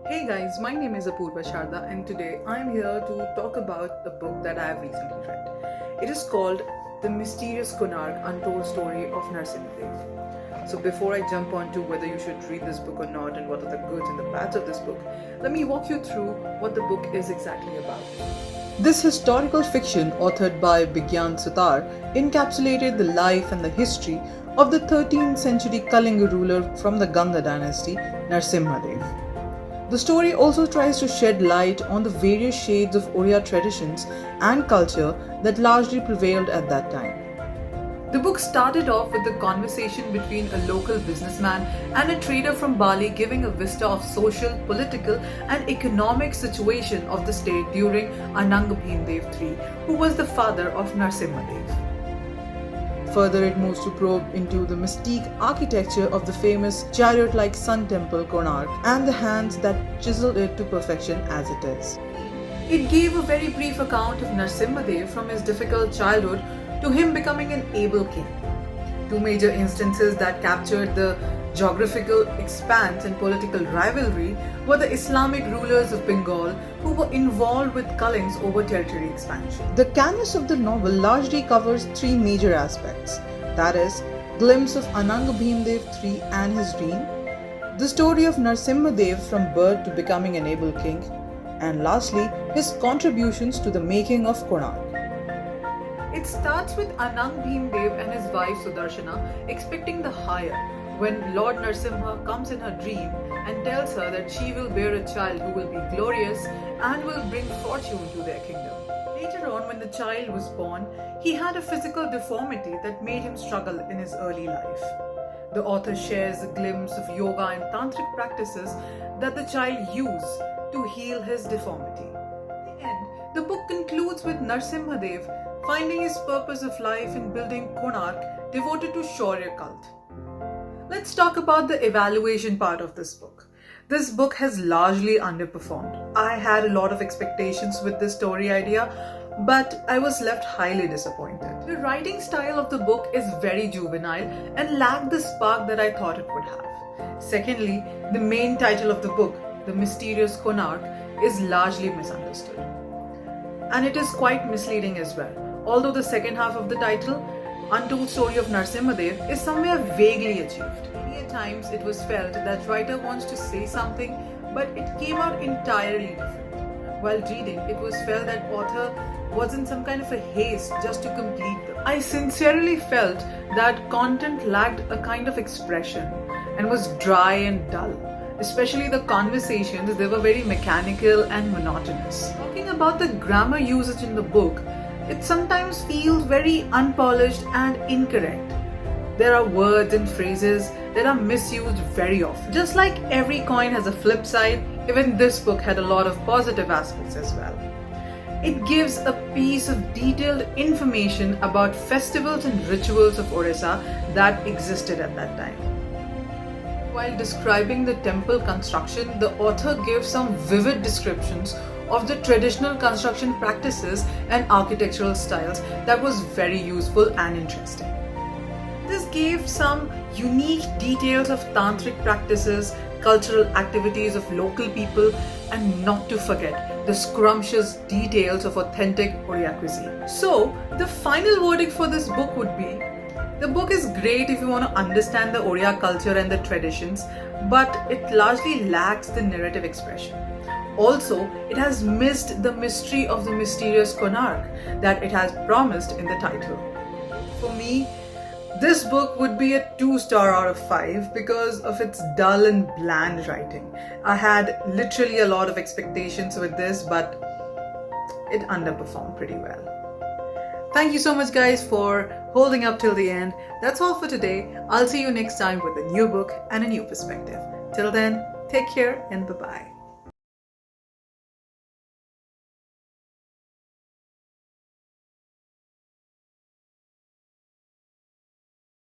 Hey guys, my name is Apurva Sharda and today I'm here to talk about the book that I have recently read. It is called The Mysterious Konark Untold Story of Narsimhadev. So before I jump on to whether you should read this book or not and what are the goods and the bads of this book, let me walk you through what the book is exactly about. This historical fiction, authored by Bigyan Sutar, encapsulated the life and the history of the 13th century Kalinga ruler from the Ganga dynasty, Narsimhadev. The story also tries to shed light on the various shades of Oriya traditions and culture that largely prevailed at that time. The book started off with a conversation between a local businessman and a trader from Bali, giving a vista of social, political and economic situation of the state during Ananga Bhimdev III, who was the father of Narsimhadev. Further, it moves to probe into the mystique architecture of the famous chariot-like sun temple Konark and the hands that chiseled it to perfection as it is. It gave a very brief account of Narsimhadev from his difficult childhood to him becoming an able king. Two major instances that captured the geographical expanse and political rivalry were the Islamic rulers of Bengal who were involved with Kalings over territory expansion. The canvas of the novel largely covers three major aspects, that is, glimpse of Ananga Bhimdev III and his reign, the story of Narsimhadev from birth to becoming an able king, and lastly, his contributions to the making of Konark. It starts with Anang Bhimdev and his wife Sudarshana expecting the higher when Lord Narsimha comes in her dream and tells her that she will bear a child who will be glorious and will bring fortune to their kingdom. Later on, when the child was born, he had a physical deformity that made him struggle in his early life. The author shares a glimpse of yoga and tantric practices that the child used to heal his deformity. In the end, the book concludes with Narsimhadev finding his purpose of life in building Konark devoted to Shaurya cult. Let's talk about the evaluation part of this book. This book has largely underperformed. I had a lot of expectations with this story idea, but I was left highly disappointed. The writing style of the book is very juvenile and lacked the spark that I thought it would have. Secondly, the main title of the book, The Mysterious Konark, is largely misunderstood. And it is quite misleading as well. Although the second half of the title, Untold Story of Narsimhadev, is somewhere vaguely achieved. Many times it was felt that writer wants to say something, but it came out entirely different. While reading, it was felt that author was in some kind of a haste just to complete them. I sincerely felt that content lacked a kind of expression and was dry and dull. Especially the conversations, they were very mechanical and monotonous. Talking about the grammar usage in the book, it sometimes feels very unpolished and incorrect. There are words and phrases that are misused very often. Just like every coin has a flip side, even this book had a lot of positive aspects as well. It gives a piece of detailed information about festivals and rituals of Orissa that existed at that time. While describing the temple construction, the author gives some vivid descriptions of the traditional construction practices and architectural styles that was very useful and interesting. This gave some unique details of tantric practices, cultural activities of local people, and not to forget the scrumptious details of authentic Oriya cuisine. So, the final verdict for this book would be, the book is great if you want to understand the Oriya culture and the traditions, but it largely lacks the narrative expression. Also, it has missed the mystery of the mysterious Konark that it has promised in the title. For me, this book would be a 2-star out of 5 because of its dull and bland writing. I had literally a lot of expectations with this, but it underperformed pretty well. Thank you so much guys for holding up till the end. That's all for today. I'll see you next time with a new book and a new perspective. Till then, take care and bye-bye.